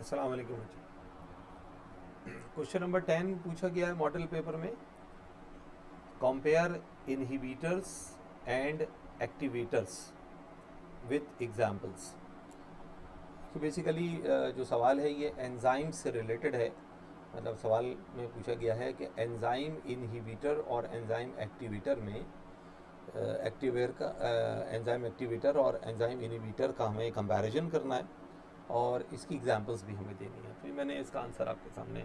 अस्सलाम वालेकुम बच्चों। क्वेश्चन नंबर 10 पूछा गया है मॉडल पेपर में। Compare inhibitors and activators with examples. तो बेसिकली जो सवाल है ये एंजाइम से रिलेटेड है। मतलब सवाल में पूछा गया है कि एंजाइम इनहिबिटर और एंजाइम एक्टिवेटर में एंजाइम एक्टिवेटर और एंजाइम इनहिबिटर का हमें कंपैरिजन करना है और इसकी एग्जांपल्स भी हमें देनी है। तो ये मैंने इसका आंसर आपके सामने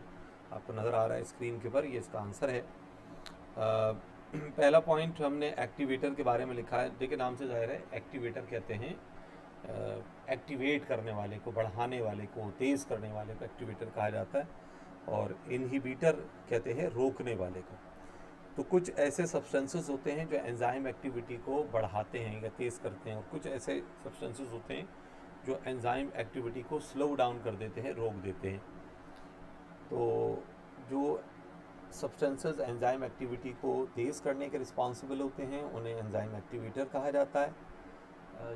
आपको नज़र आ रहा है स्क्रीन के ऊपर, ये इसका आंसर है। पहला पॉइंट हमने एक्टिवेटर के बारे में लिखा है। देखिए नाम से जाहिर है, एक्टिवेटर कहते हैं एक्टिवेट करने वाले को, बढ़ाने वाले को, तेज़ करने वाले को एक्टिवेटर कहा जाता है। और इनहिबिटर कहते हैं रोकने वाले को। तो कुछ ऐसे सब्सटेंसेस होते हैं जो एंजाइम एक्टिविटी को बढ़ाते हैं या तेज़ करते हैं, और कुछ ऐसे सब्सटेंसेस होते हैं जो एंजाइम एक्टिविटी को स्लो डाउन कर देते हैं, रोक देते हैं। तो जो सब्सटेंसेस एंजाइम एक्टिविटी को तेज़ करने के रिस्पॉन्सिबल होते हैं उन्हें एंजाइम एक्टिवेटर कहा जाता है,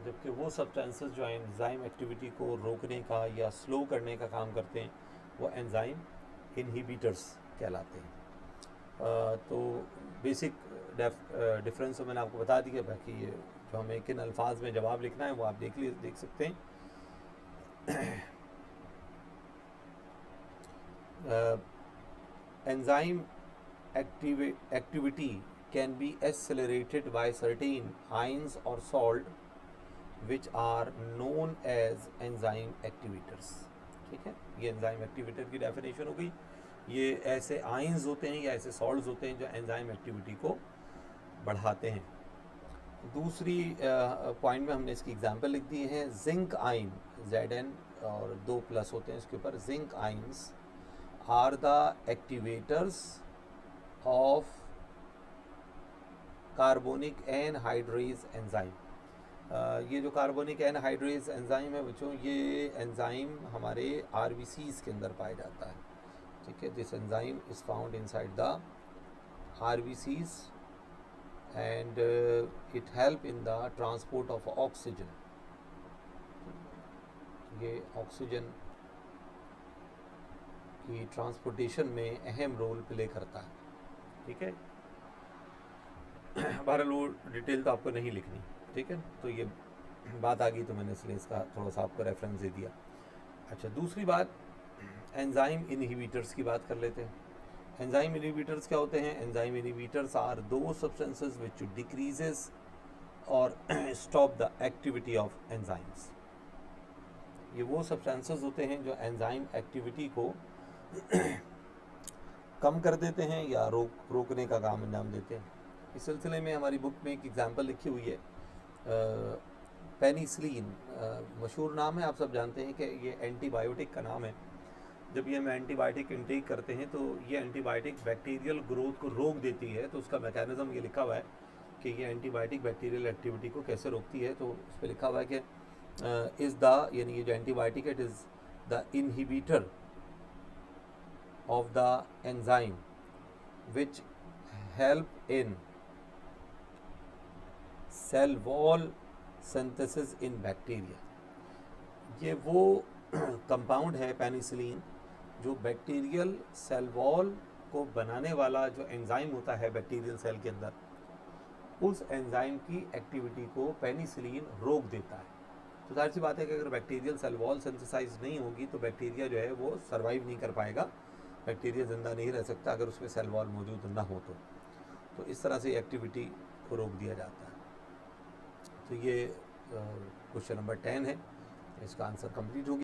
जबकि वो सब्सटेंसेस जो एंजाइम एक्टिविटी को रोकने का या स्लो करने का काम करते हैं वो एंजाइम इनहिबिटर्स कहलाते हैं। तो बेसिक डिफरेंस तो मैंने आपको बता दिया। बाकी ये जो हमें किन अल्फाज में जवाब लिखना है वो आप देख सकते हैं। Enzyme activity can be accelerated by certain ions or salt which are known as enzyme activators। ठीक है, ये एंजाइम एक्टिवेटर की डेफिनेशन हो गई। ये ऐसे आयंस होते हैं या ऐसे सॉल्ट्स होते हैं जो एंजाइम एक्टिविटी को बढ़ाते हैं। दूसरी पॉइंट में हमने इसकी एग्जांपल लिख दी है। जिंक आयन Zn और 2 प्लस होते हैं इसके ऊपर। Zinc ions are the activators of carbonic anhydrase enzyme. ये जो कार्बोनिक एनहाइड्रेज एंजाइम है बच्चों, ये एंजाइम हमारे आरबीसीज के अंदर पाया जाता है। ठीक है, this enzyme is found inside the RBCs and it help in the transport of oxygen. ये ऑक्सीजन की ट्रांसपोर्टेशन में अहम रोल प्ले करता है। ठीक है, बहरहाल वो डिटेल तो आपको नहीं लिखनी। ठीक है, तो ये बात आ गई तो मैंने इसलिए इसका थोड़ा सा आपको रेफरेंस दे दिया। अच्छा, दूसरी बात एंजाइम इनहिबिटर्स की बात कर लेते हैं। एंजाइम इनहिबिटर्स क्या होते हैं? एंजाइम इनहिबिटर्स आर दो सब्सटेंसेस विच डिक्रीजेस और stop the activity of enzymes. ये वो सब्सटेंसेस होते हैं जो एंजाइम एक्टिविटी को कम कर देते हैं या रोकने का काम अंजाम देते हैं। इस सिलसिले में हमारी बुक में एक एग्जांपल लिखी हुई है। पेनिसिलिन मशहूर नाम है, आप सब जानते हैं कि ये एंटीबायोटिक का नाम है। जब ये हम एंटीबायोटिक इंटेक करते हैं तो ये एंटीबायोटिक बैक्टीरियल ग्रोथ को रोक देती है। तो उसका मैकेनिज्म ये लिखा हुआ है कि ये एंटीबायोटिक बैक्टीरियल एक्टिविटी को कैसे रोकती है। तो उस पर लिखा हुआ है कि इज़ द, यानी ये जो एंटीबायोटिक है, it is the inhibitor of the enzyme which help in cell wall synthesis in bacteria. ये वो कंपाउंड है पेनिसिलिन जो बैक्टीरियल सेल वॉल को बनाने वाला जो एंजाइम होता है बैक्टीरियल सेल के अंदर, उस एंजाइम की एक्टिविटी को पेनिसिलिन रोक देता है। तो जाहिर सी बात है कि अगर बैक्टीरियल सेल वॉल सिंथेसाइज नहीं होगी तो बैक्टीरिया जो है वो सर्वाइव नहीं कर पाएगा। बैक्टीरिया ज़िंदा नहीं रह सकता अगर उसमें सेल वॉल मौजूद ना हो। तो इस तरह से एक्टिविटी को रोक दिया जाता है। तो ये क्वेश्चन नंबर 10 है, इसका आंसर कंप्लीट हो गया।